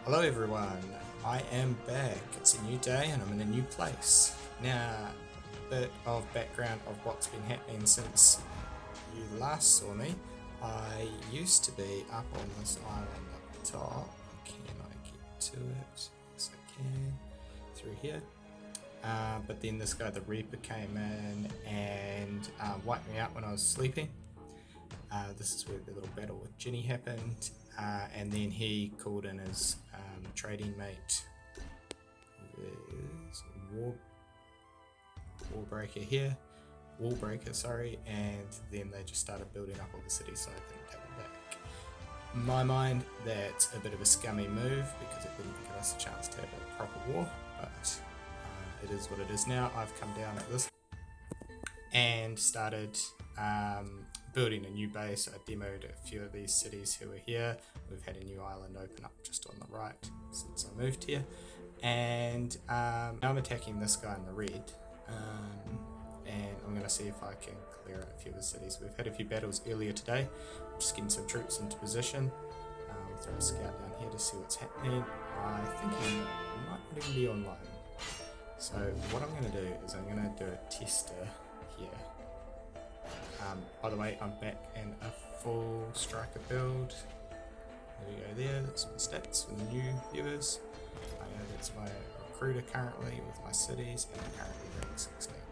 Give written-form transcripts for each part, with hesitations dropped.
Hello everyone, I am back. It's a new day and I'm in a new place. Now, a bit of background of what's been happening since you last saw me. I used to be up on this island up top. Can I get to it? Yes I can. Through here. But then this guy, the Reaper, came in and wiped me out when I was sleeping. This is where the little battle with Ginny happened. And then he called in his trading mate, who is Wallbreaker, sorry, and then they just started building up all the cities so I couldn't take them back. In my mind, that's a bit of a scummy move because it didn't give us a chance to have a proper war, but it is what it is now. I've come down at this and started building a new base. I demoed a few of these cities who are here. We've had a new island open up just on the right since I moved here, and now I'm attacking this guy in the red, and I'm going to see if I can clear out a few of the cities. We've had a few battles earlier today. I'm just getting some troops into position. We'll throw a scout down here to see what's happening. I think he might not even be online. So what I'm going to do is I'm going to do a tester here. By the way, I'm back in a full striker build. There we go there, that's my stats for the new viewers. I know that's my recruiter currently with my cities, and I'm currently rank 16th.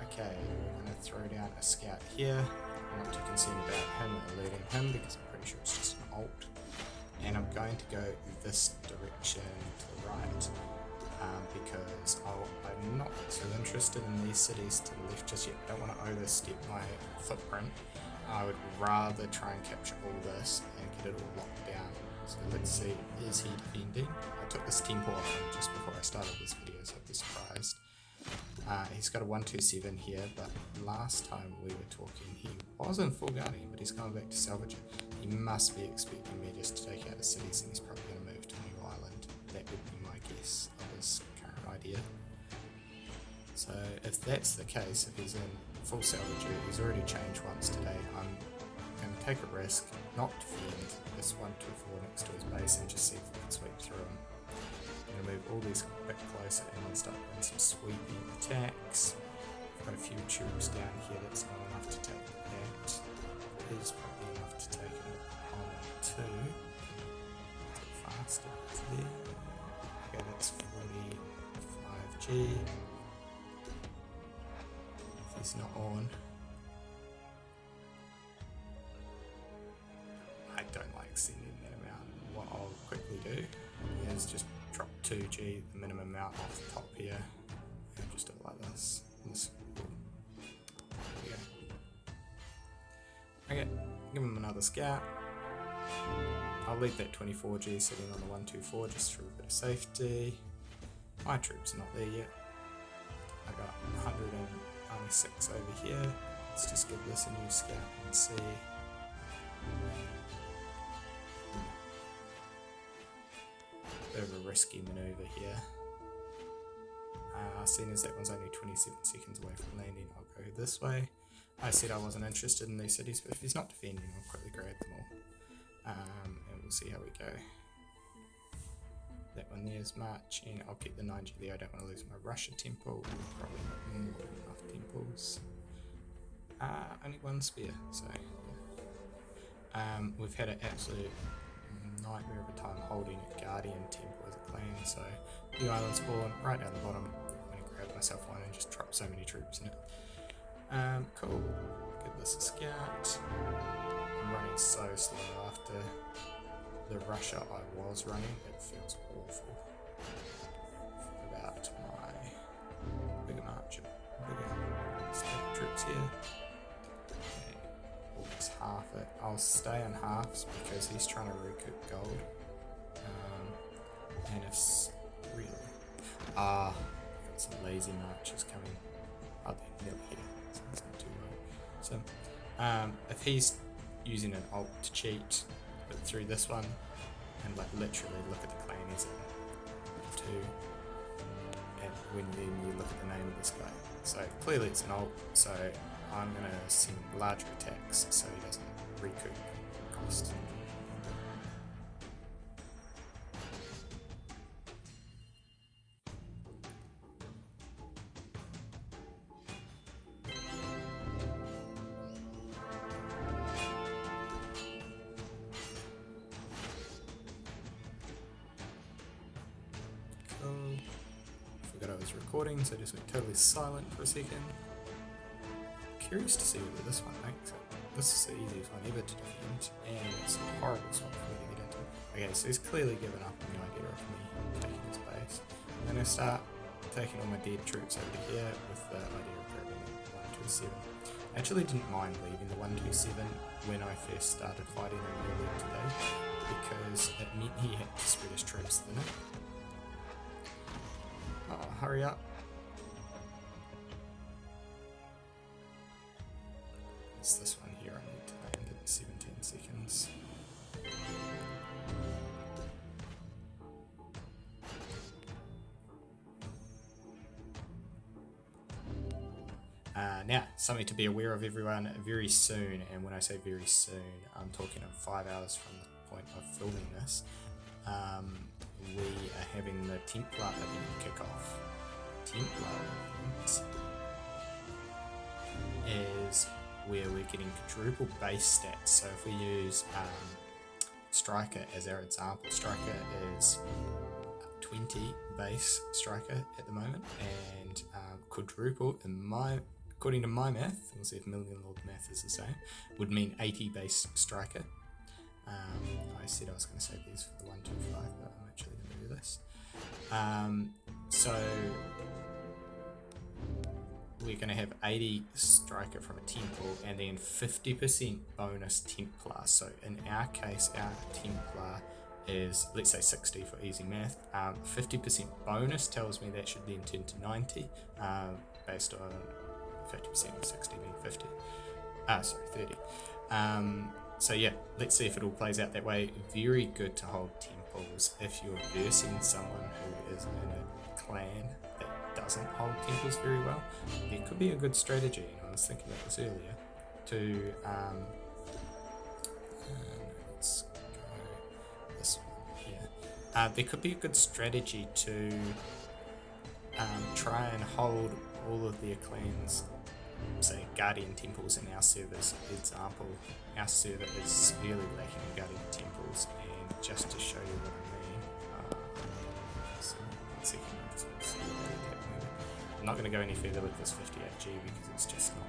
Okay, we're going to throw down a scout here. I'm not too concerned about him eluding him because I'm pretty sure it's just an alt. And I'm going to go this direction to the right. Because I'm not too interested in these cities to the left just yet. I don't want to overstep my footprint. I would rather try and capture all this and get it all locked down. So let's see, is he defending? I took this tempo off him just before I started this video, so I'd be surprised. He's got a 127 here, but last time we were talking he was in full guardian, but he's going back to salvage it. He must be expecting me just to take out his cities, and he's probably going to move to a new island. That would be my guess of his current idea. So if that's the case, if he's in full salvage, he's already changed once today, I'm going to take a risk, not defend this 124 next to his base and just see if we can sweep through him. I'm going to move all these a bit closer and then start doing some sweeping attacks. I've got a few troops down here, that's not enough to take that. It is probably enough to take it on two. Is it faster? It's there. Okay, that's 45G. If he's not on. I don't like sending that amount. What I'll quickly do is just drop 2G, the minimum amount off the top here, and just do it like this. There we go. Okay, give him another scout. I'll leave that 24G sitting on the 124 just for a bit of safety. My troops are not there yet. I got 196 over here. Let's just give this a new scout and see. Bit of a risky maneuver here. Seeing as that one's only 27 seconds away from landing, I'll go this way. I said I wasn't interested in these cities, but if he's not defending, I'll quickly grab them all. And we'll see how we go. That one there's marching. I'll keep the 9G there. I don't want to lose my Russia temple. Probably not more than enough temples. Only one spear, so yeah. We've had an absolute nightmare of a time holding a Guardian temple as a clan, so new island spawn right down the bottom. I'm going to grab myself one and just drop so many troops in it. Cool. Give this a scout. I'm running so slow after the Russia I was running. It feels awful. About my bigger march, bigger state troops here. Okay, we'll just half it. I'll stay on halves because he's trying to recoup gold. And if really, got some lazy marches coming. Oh, they're nearly here, so it's not too low. So, if he's using an alt to cheat, but through this one, and like literally look at the clan he's in, 2, and when you look at the name of this guy, so clearly it's an alt. So I'm gonna send larger attacks so he doesn't recoup cost. was recording, so just went totally silent for a second. Curious to see whether this one makes it. This is the easiest one ever to defend, and it's a horrible spot for me to get into. Okay, so he's clearly given up on the idea of me taking his base. I'm going to start taking all my dead troops over here with the idea of grabbing the 127. I actually didn't mind leaving the 127 when I first started fighting him earlier today, because it meant he had to spread his troops thinner. Oh, hurry up. It's this one here I need to land in 17 seconds. Now, something to be aware of, everyone, very soon, and when I say very soon, I'm talking in 5 hours from the point of filming this, we are having the Templar event kick off. Templar event is where we're getting quadruple base stats. So if we use Striker as our example, Striker is 20 base Striker at the moment, and quadruple, according to my math, we'll see if Million Lord math is the same, would mean 80 base Striker. I said I was going to save these for the 125, but I'm actually going to do this. So we're going to have 80 Striker from a Temple, and then 50% bonus Templar. So in our case, our Templar is, let's say 60 for easy math. 50% bonus tells me that should then turn to 90, based on 50% of 60 being 50. Sorry, 30. So yeah, let's see if it all plays out that way. Very good to hold temples if you're versing someone who is in a clan that doesn't hold temples very well. There could be a good strategy, and I was thinking about this earlier, to let's go this one here. There could be a good strategy to try and hold all of their clans, say Guardian Temples in our server's example. Our server is severely lacking in Guardian Temples, and just to show you what I mean, so 1 second, I just want to see that. I'm not going to go any further with this 58G because it's just not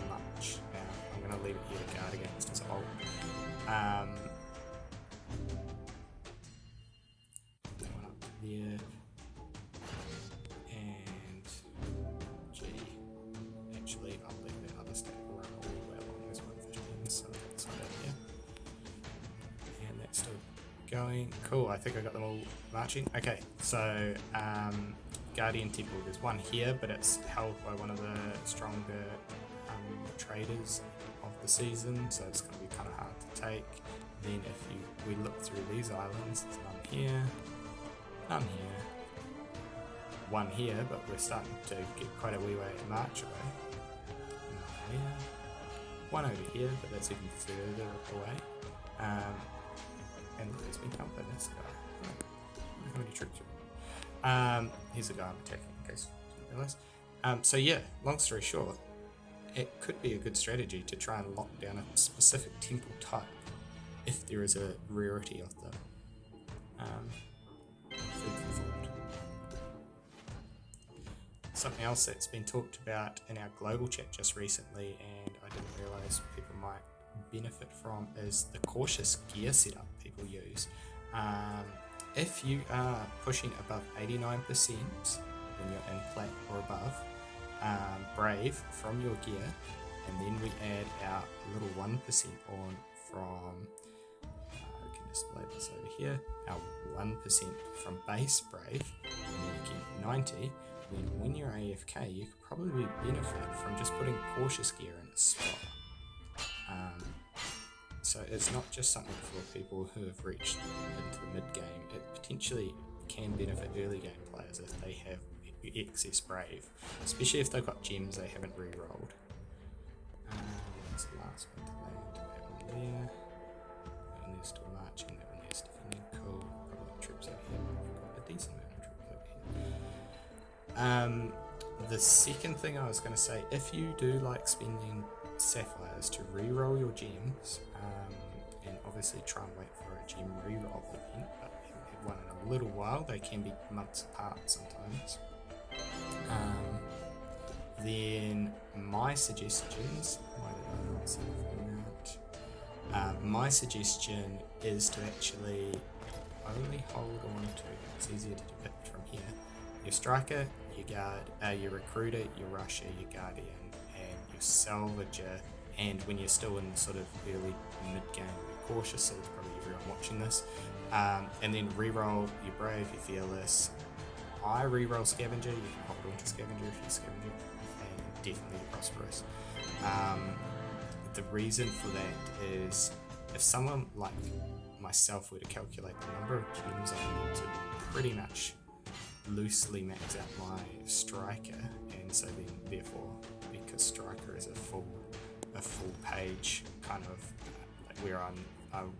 much. Now I'm going to leave it here to guard against his ult. That one up there. I'll leave that other stack run all the way along this 115, so that's one down here. And that's still going. Cool, I think I got them all marching. Okay, so Guardian Temple, there's one here, but it's held by one of the stronger traders of the season, so it's going to be kind of hard to take. Then if we look through these islands, there's none here, none here, one here, but we're starting to get quite a wee way to march away. Here. One over here, but that's even further away. And there's me dumping this guy. How many troops are here's a guy I'm attacking, in case you didn't realise. So yeah, long story short, it could be a good strategy to try and lock down a specific temple type if there is a rarity of them. Food for thought. Something else that's been talked about in our global chat just recently, and I didn't realise people might benefit from, is the cautious gear setup people use. If you are pushing above 89% when you're in plat or above, brave from your gear, and then we add our little 1% on from, we can display this over here, our 1% from base brave, and then you get 90. When you're AFK, you could probably benefit from just putting cautious gear in a spot. So it's not just something for people who have reached into the mid game. It potentially can benefit early game players if they have excess brave, especially if they've got gems they haven't re-rolled. That's the last one to land. That one there. That one there's still marching. That one there's defending. Cool. Probably got troops over here. I've got a decent amount of troops over here. The second thing I was going to say, if you do like spending sapphires to re-roll your gems, and obviously try and wait for a gem re-roll event, but we haven't had one in a little while, they can be months apart sometimes. Then my suggestions, why did I not set the format? My suggestion is to actually only hold on to, it's easier to depict from here, your striker, your guard, your recruiter, your rusher, your guardian, and your salvager. And when you're still in sort of early mid-game, be cautious, so it's probably everyone watching this. And then reroll your brave, your fearless. I reroll scavenger, you can hold on to scavenger if you're scavenger, and definitely prosperous. The reason for that is if someone like myself were to calculate the number of gems I need to pretty much loosely max out my striker, and so then therefore because striker is a full page kind of like where I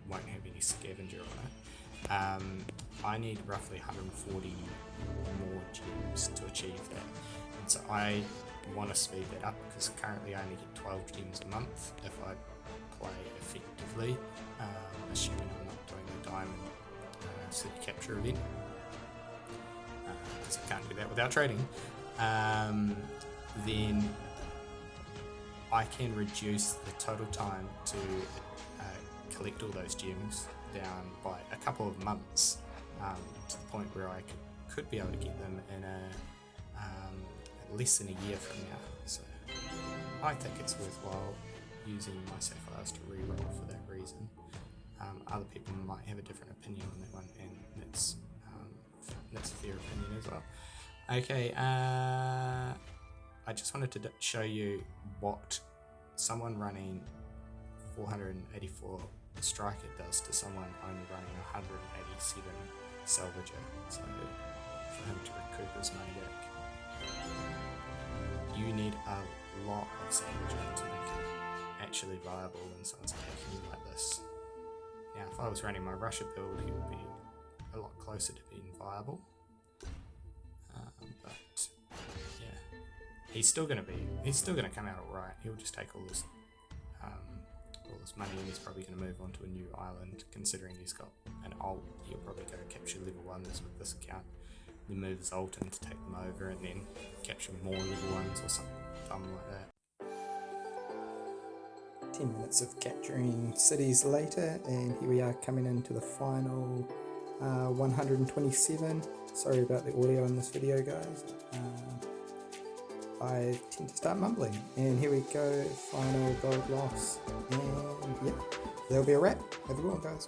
won't have any scavenger on it, I need roughly 140 more gems to achieve that, and so I want to speed that up because currently I only get 12 gems a month if I play effectively, assuming I'm not doing the diamond city capture event, because I can't do that without trading. Then I can reduce the total time to collect all those gems down by a couple of months, to the point where I could be able to get them in less than a year from now. So I think it's worthwhile using my sapphires to reroll for that reason. Other people might have a different opinion on that one, and that's a fair opinion as well. Okay, I just wanted to show you what someone running 484 striker does to someone only running 187 salvager. So for him to recoup his money back, you need a lot of salvager to make it actually viable when someone's attacking you like this. Now if I was running my Russia build, he would be a lot closer to being viable, but yeah, he's still gonna come out alright. He'll just take all this money, and he's probably gonna move on to a new island, considering he's got an ult. He'll probably go capture level 1s with this account, then move his ult in to take them over, and then capture more level 1s or something like that. 10 minutes of capturing cities later, and here we are coming into the final 127. Sorry about the audio in this video, guys. I tend to start mumbling, and here we go, final gold loss, and yeah, there'll be a wrap. Have a good one, guys.